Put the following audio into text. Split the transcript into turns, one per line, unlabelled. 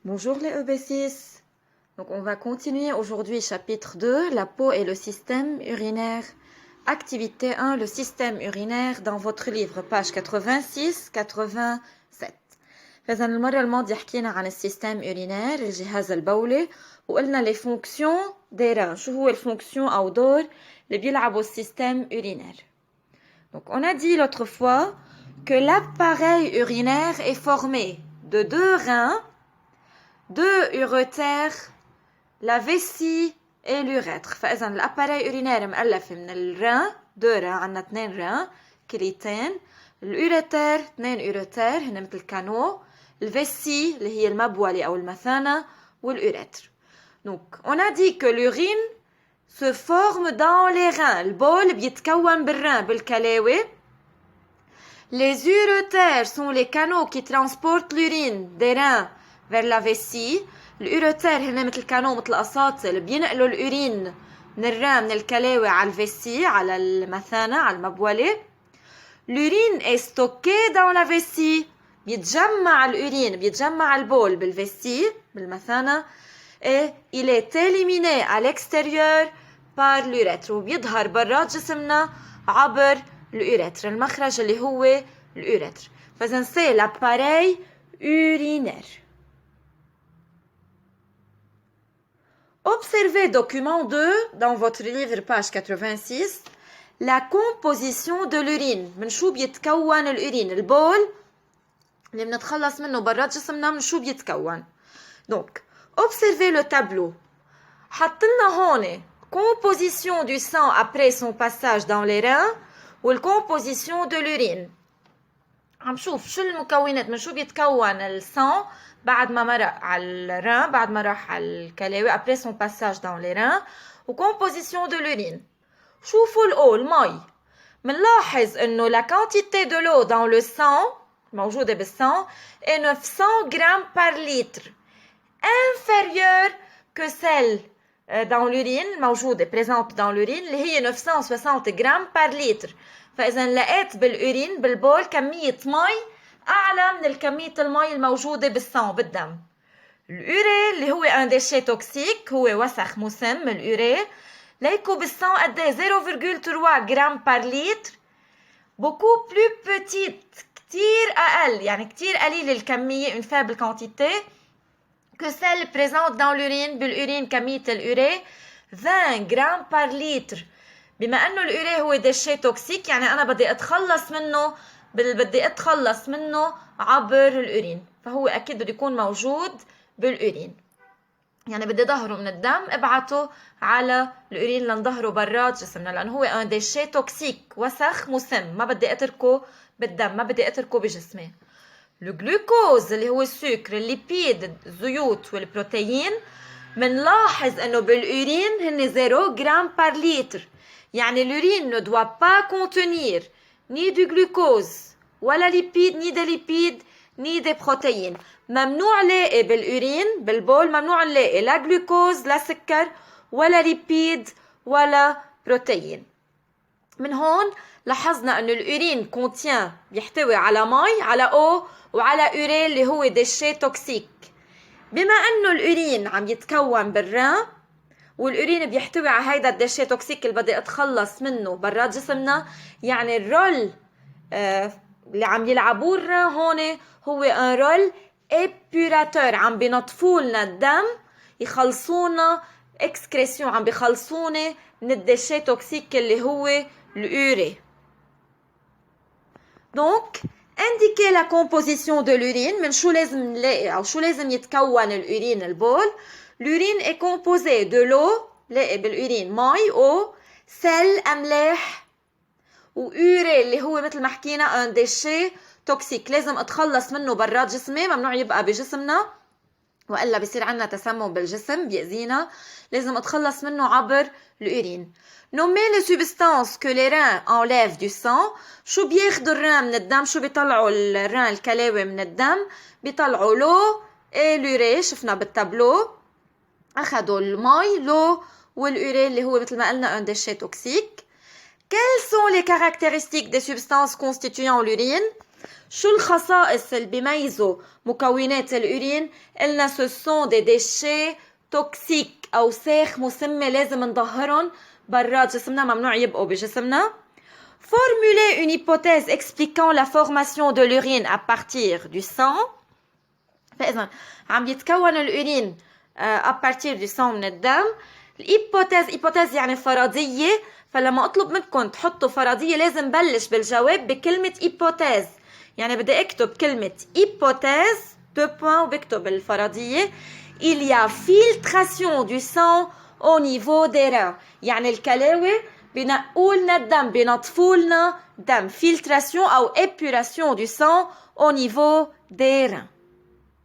Bonjour les EB6. Donc on va continuer aujourd'hui chapitre 2, la peau et le système urinaire. Activité 1, le système urinaire dans votre livre, page 86-87. فإذا المرة الماضية حكينا عن السيستم urinaire, الجهاز البولي، وقلنا les fonctions دايرة شو هو الفونكسيون أو دور اللي بيلعبوا السيستم urinaire. Donc on a dit l'autre fois que l'appareil urinaire est formé de deux reins, deux uretères, la vessie et l'urètre. فإذا الأباreil urinaire مؤلف من الرين، deux reins، عنا 2 reins كليتين، الأوريتير 2 أوريتير هن مثل كانو، الفيسي اللي هي المبولة أو المثانة، والأوريتر. Donc on a dit que l'urine se forme dans les reins. البول بيتكون بالرين بالكلاوي. Les uretères sont les canaux qui transportent l'urine des reins vers la vessie. الأوريتير هن مثل كانو مثل أساطل بينقلوا الأورين من الرين من الكلاوي على الفيسي على المثانة على المبولة. L'urine est stocké dans la vessie. بيتجمع الأورين بيتجمع البول بالفيسي بالمثانة. Et il est éliminé à l'extérieur par l'urètre. وبيظهر برات جسمنا عبر الأوريتر، المخرج اللي هو الأوريتر. فإذا c'est l'appareil urinaire. Observez document 2 dans votre livre page 86. La composition de l'urine. من شو بيتكون الأورين؟ البول اللي بنتخلص منه برات جسمنا من شو بيتكون؟ Donc, observez le tableau. حطلنا هون composition du sang après son passage dans les reins و composition de l'urine. عم شوف شو المكونات، من شو بيتكون السان بعد ما مرق على الرين، بعد ما راح على الكلاوي après son passage dans les reins و composition de l'urine. شوفوا الأو المي، منلاحظ إنه la quantité de l'eau dans le sang موجودة بالسان est 900 grammes par litre, inférieure que celle dans l'urine موجودة présente dans l'urine اللي هي 960 grammes par litre. فإذا لقيت بالأورين بالبول كمية مي أعلى من الكمية المي الموجودة بالسان بالدم. الأوري اللي هو un déchet toxique هو وسخ مسم الأوري، ليكو بالسان قد ايه 0,3 جرام par litre، beaucoup plus petite كتير أقل، يعني كتير قليل الكمية une faible quantité que celle présente dans l'urine. بالأورين كمية الأوري 20 جرام par litre. بما أنه الأوري هو déchet toxique يعني أنا بدي أتخلص منه عبر الأورين، فهو أكيد بده يكون موجود بالأورين. يعني بدي ظهره من الدم ابعته على الأورين لنظهره برات جسمنا، لأنه هو un déchet toxique وسخ مسم، ما بدي أتركه بالدم، ما بدي أتركه بجسمي. الجلوكوز اللي هو السكر، الليبيد الزيوت والبروتين، منلاحظ انه بالأورين هن 0 جرام par litre. يعني الأورين ne doit pas contenir ni du glucose ولا ليبيد ni des lipides ni des protéines. ممنوع نلاقي بالأورين بالبول ممنوع نلاقي لا جلوكوز لا سكر ولا ليبيد ولا بروتين. من هون لاحظنا انه الأورين contient بيحتوي على مي على او وعلى أوري اللي هو déchet toxique. بما انه الأورين عم يتكون بالرين والأورين بيحتوي على هيدا الديشي توكسيك اللي بدي اتخلص منه برات جسمنا، يعني الرول اللي عم يلعبوه الرين هون هو ان رول épurateur، عم بينطفوا لنا الدم يخلصونا اكسكريسيون، عم بيخلصوني من الديشي توكسيك اللي هو الأوري. Donc indiquer la composition de l'urine. من شو لازم نلاقي أو شو لازم يتكون الأورين البول؟ L'urine est composée de l'eau، لاقي بالأورين مي أو، سل أملاح، وأوري اللي هو مثل ما حكينا un déchet toxique لازم أتخلص منه برات جسمي، ممنوع يبقى بجسمنا وإلا بيصير عنا تسمم بالجسم بيأذينا، لازم أتخلص منه عبر الأورين. Nommer les substances que les reins enlèvent du sang. شو بياخدوا الرين من الدم؟ شو بيطلعوا الرين الكلاوي من الدم؟ بيطلعوا لو et l'urée. شفنا بالتابلو أخدوا المي لو والأوري اللي هو مثل ما قلنا un déchet toxique. Quelles sont les caractéristiques des substances constituant l'urine؟ شو الخصائص اللي بيميزوا مكونات الأورين؟ قلنا ce sont des déchets toxiques أوساخ مسمة لازم نظهرهم برات جسمنا، ممنوع يبقوا بجسمنا. Formuler une hypothèse expliquant la formation de l'urine à partir du sang. فإذا عم يتكون الأورين à partir du sang من الدم. الإيبوتيز يعني فرضية، فلما أطلب منكم تحطوا فرضية لازم بلش بالجواب بكلمة إيبوتيز. يعني بدي أكتب كلمة إيبوتيز 2 points وبكتب الفرضية. Il y a filtration du sang au niveau des reins. يعني الكلاوي بنقولنا الدم، بنطفولنا دم. Filtration أو épuration du sang au niveau des reins.